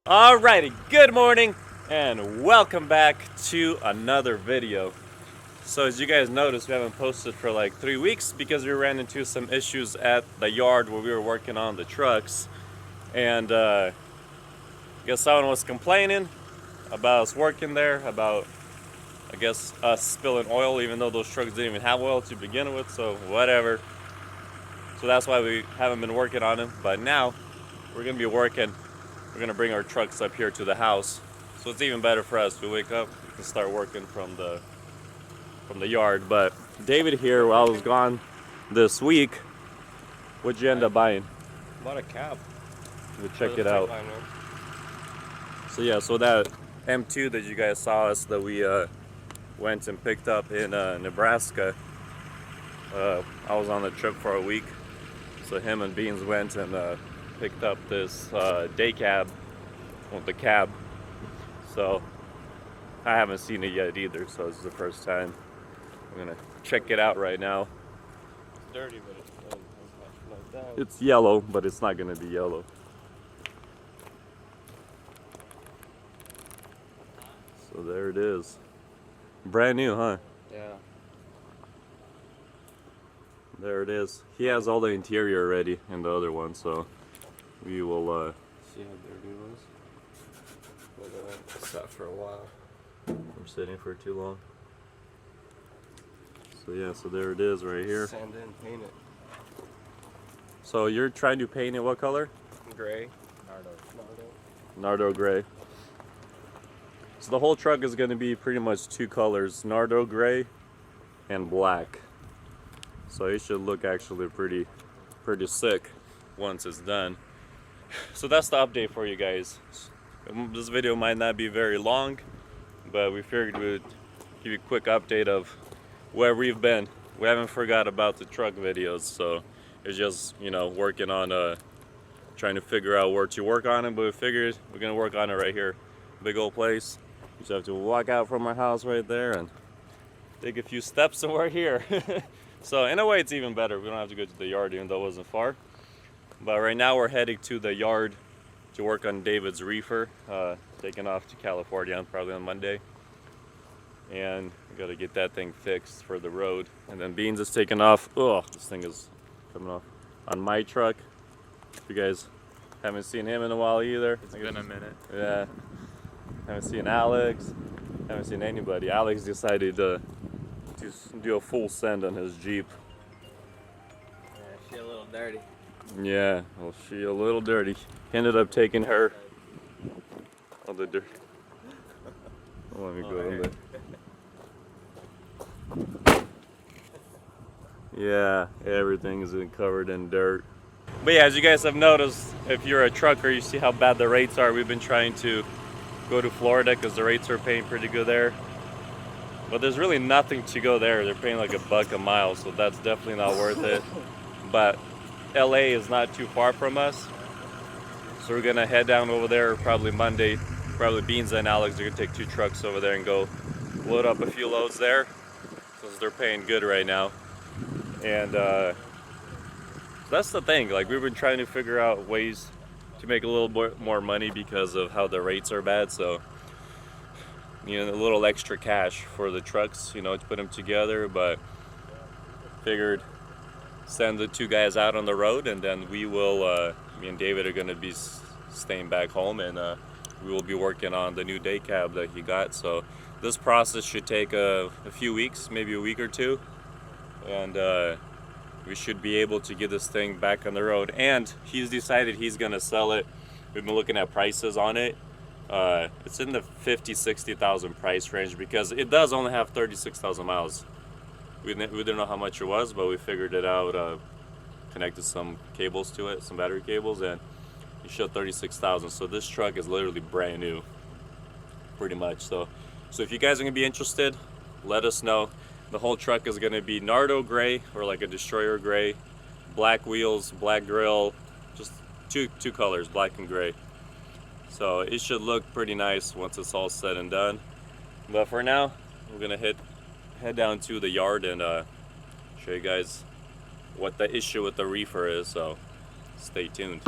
Alrighty, good morning and welcome back to another video. So as you guys noticed, we haven't posted for like 3 weeks because we ran into some issues at the yard where we were working on the trucks. And I guess someone was complaining about us working there, about I guess us spilling oil even though those trucks didn't even have oil to begin with, so whatever. So that's why we haven't been working on them, but now we're gonna be working. We're gonna bring our trucks up here to the house, so it's even better for us. We wake up, we can start working from the yard. But David here, while I was gone this week, what'd you end up buying? Bought a cab. We'll check it out. So yeah, so that M2 that you guys saw us that we went and picked up in Nebraska. I was on the trip for a week, so him and Beans went and picked up this day cab, well, the cab. So I haven't seen it yet either, so this is the first time. I'm gonna check it out right now. It's dirty, but it's clean. Like that. It's yellow, but it's not gonna be yellow. So there it is. Brand new, huh? Yeah. There it is. He has all the interior already in the other one, so we will See how dirty it was? Look at that. Sat for a while. I'm sitting for too long. So yeah, so there it is right here. Sand it and paint it. So you're trying to paint it what color? Gray. Nardo gray. So the whole truck is going to be pretty much two colors, Nardo gray and black. So it should look actually pretty sick once it's done. So that's the update for you guys. This video might not be very long, but we figured we'd give you a quick update of where we've been. We haven't forgot about the truck videos, so it's just, you know, working on trying to figure out where to work on it, but we figured we're gonna work on it right here. Big old place. You just have to walk out from our house right there and take a few steps and we're here. So in a way it's even better. We don't have to go to the yard even though it wasn't far. But right now we're heading to the yard to work on David's reefer, taking off to California probably on Monday. And we gotta get that thing fixed for the road. And then Beans is taking off. Oh, this thing is coming off on my truck. If you guys haven't seen him in a while either. It's been a minute. Yeah. Haven't seen Alex. Haven't seen anybody. Alex decided to do a full send on his Jeep. Yeah, she a little dirty. Yeah, well, she a little dirty. He ended up taking her. Oh, the dirt. Let me go in there. Yeah, everything is covered in dirt. But yeah, as you guys have noticed, if you're a trucker, you see how bad the rates are. We've been trying to go to Florida because the rates are paying pretty good there. But there's really nothing to go there. They're paying like $1 a mile, so that's definitely not worth it. But LA is not too far from us, so we're gonna head down over there probably Monday. Probably Beans and Alex are gonna take 2 trucks over there and go load up a few loads there, because they're paying good right now. And that's the thing, like we've been trying to figure out ways to make a little bit more money because of how the rates are bad. So, you know, a little extra cash for the trucks, you know, to put them together. But figured send the 2 guys out on the road, and then we will, me and David are going to be staying back home, and we will be working on the new day cab that he got. So this process should take a few weeks, maybe a week or 2, and we should be able to get this thing back on the road. And he's decided he's going to sell it. We've been looking at prices on it. It's in the 50,000-60,000 price range because it does only have 36,000 miles. We didn't know how much it was, but we figured it out, connected some cables to it, some battery cables, and it showed 36,000. So this truck is literally brand new, pretty much. So if you guys are gonna be interested, let us know. The whole truck is gonna be Nardo gray, or like a destroyer gray, black wheels, black grille, just two colors, black and gray. So it should look pretty nice once it's all said and done. But for now, we're gonna head down to the yard and show you guys what the issue with the reefer is, so stay tuned.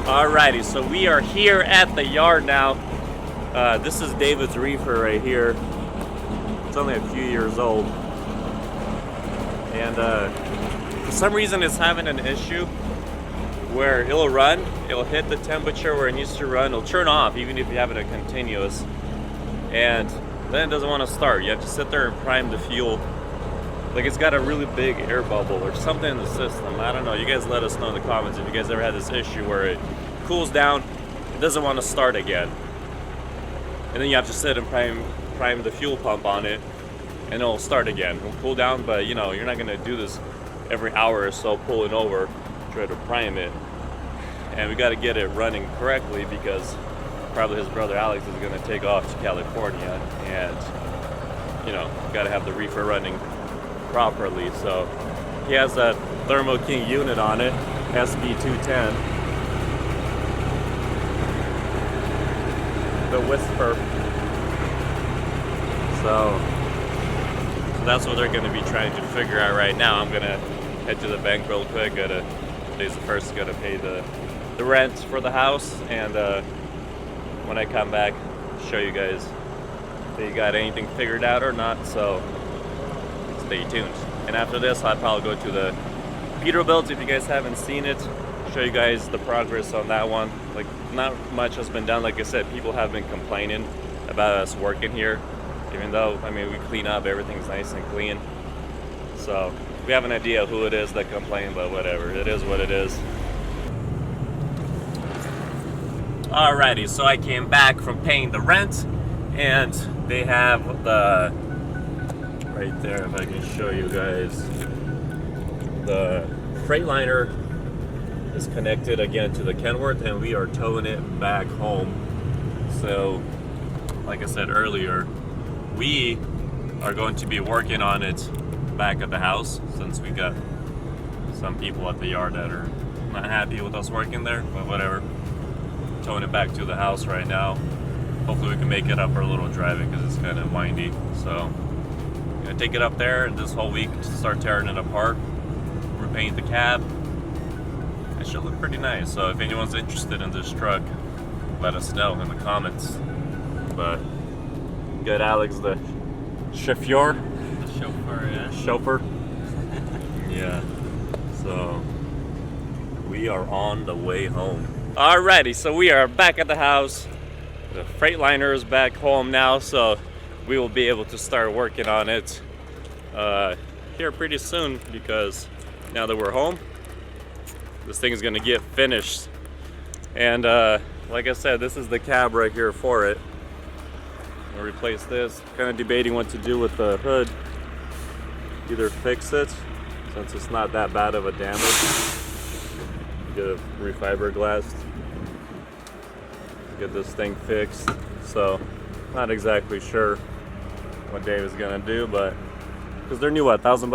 Alrighty, so we are here at the yard now. This is David's reefer right here. It's only a few years old. And for some reason it's having an issue where it'll run, it'll hit the temperature where it needs to run, it'll turn off even if you have it at continuous. And then it doesn't want to start. You have to sit there and prime the fuel. Like it's got a really big air bubble or something in the system. I don't know. You guys let us know in the comments if you guys ever had this issue where it cools down, it doesn't want to start again. And then you have to sit and prime the fuel pump on it and it'll start again. It'll cool down, but you know, you're not going to do this every hour or so pulling over, try to prime it. And we got to get it running correctly because probably his brother Alex is going to take off to California and, you know, got to have the reefer running properly. So he has that Thermo King unit on it, SB210, the Whisper. So that's what they're going to be trying to figure out right now. I'm going to head to the bank real quick. Today's the first, got to pay the rent for the house, and when I come back, show you guys if they got anything figured out or not. So stay tuned. And after this, I'll probably go to the Peterbilt if you guys haven't seen it. Show you guys the progress on that one. Like, not much has been done. Like I said, people have been complaining about us working here, even though, I mean, we clean up, everything's nice and clean. So we have an idea who it is that complain, but whatever, it is what it is. Alrighty, so I came back from paying the rent, and they have the, right there, if I can show you guys, the Freightliner is connected again to the Kenworth, and we are towing it back home. So, like I said earlier, we are going to be working on it back at the house, since we got some people at the yard that are not happy with us working there, but whatever. Towing it back to the house right now. Hopefully we can make it up for a little driving because it's kind of windy. So I'm gonna take it up there and this whole week to start tearing it apart, repaint the cab. It should look pretty nice. So if anyone's interested in this truck, let us know in the comments. But get Alex the chauffeur. The chauffeur, yeah. Chauffeur. Yeah. So we are on the way home. Alrighty, so we are back at the house. The Freightliner is back home now, so we will be able to start working on it here pretty soon, because now that we're home, this thing is gonna get finished. And like I said, this is the cab right here for it. I'm gonna replace this. Kind of debating what to do with the hood. Either fix it, since it's not that bad of a damage. Get a refiberglass, get this thing fixed. So not exactly sure what Dave is gonna do, but because they're new, what, $1,000?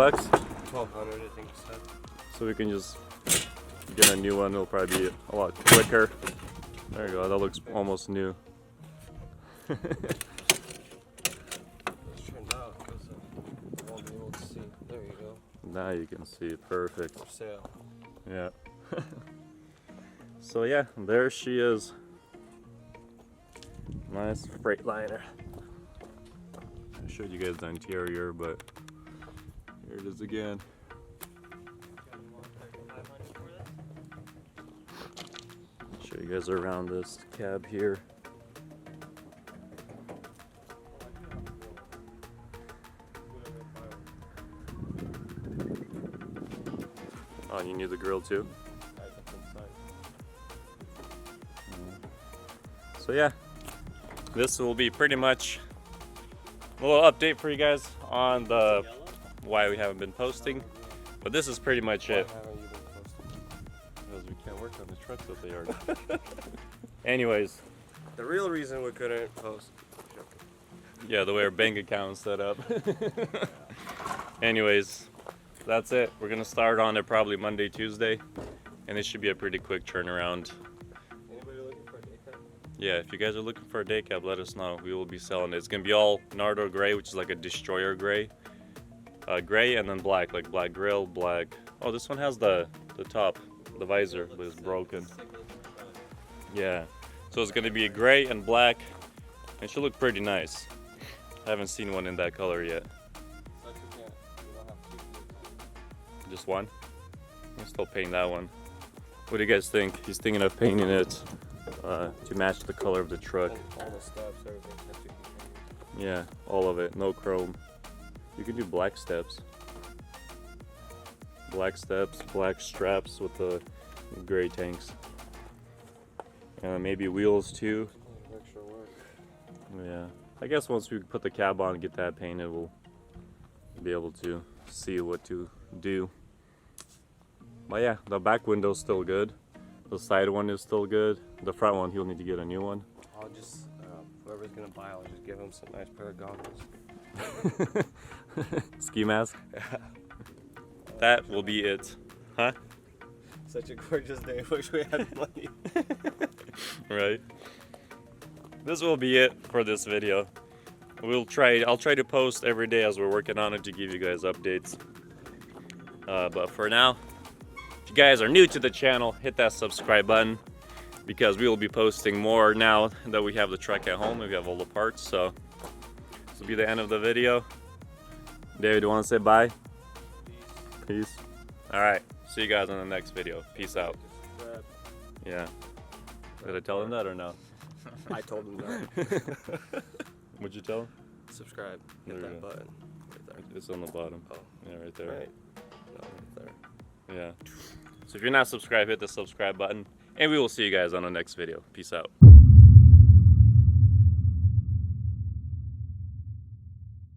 1,200, I think you said. So we can just get a new one. It'll probably be a lot quicker. There you go, that looks almost new. Let's turn it out because I won't be able to see. There you go. Now you can see it, perfect. For sale. Yeah. So yeah, there she is. Nice Freightliner. I showed you guys the interior, but here it is again. Show you guys around this cab here. Oh, you need the grill too? So yeah, this will be pretty much a little update for you guys on the why we haven't been posting, but this is pretty much it. Why haven't you been posting? Because we can't work on the trucks that they are. Anyways, The real reason we couldn't post. yeah, the way our bank account is set up. Anyways, that's it. We're gonna start on it probably Monday, Tuesday, and it should be a pretty quick turnaround. Anybody looking for a day cab? Yeah, if you guys are looking for a day cab, let us know. We will be selling it. It's gonna be all Nardo gray, which is like a destroyer gray. Gray and then black, like black grill, black. Oh, this one has the top, the visor is broken. Yeah. So it's gonna be a gray and black. It should look pretty nice. I haven't seen one in that color yet. But you can't. You don't have two. Just one? I'm still painting that one. What do you guys think? He's thinking of painting it to match the color of the truck. All the steps, everything that you can paint. Yeah, all of it. No chrome. You can do black steps. Black steps, black straps with the gray tanks. Maybe wheels too. Extra work. Yeah. I guess once we put the cab on and get that painted, we'll be able to see what to do. But yeah, the back window's still good. The side one is still good. The front one, he'll need to get a new one. I'll just, whoever's gonna buy, I'll just give him some nice pair of goggles. Ski mask? That will be it. Huh? Such a gorgeous day. Wish we had money. Right. This will be it for this video. I'll try to post every day as we're working on it to give you guys updates. But for now, if you guys are new to the channel, hit that subscribe button because we will be posting more now that we have the truck at home. We have all the parts, so this will be the end of the video. David, do you want to say bye? Peace. All right. See you guys on the next video. Peace out. Yeah. Did I tell him that or no? I told him that. What'd you tell him? Subscribe. Hit that button. Right there. It's on the bottom. Oh. Yeah, right there. Right. No, right there. Yeah. So if you're not subscribed, hit the subscribe button. And we will see you guys on the next video. Peace out.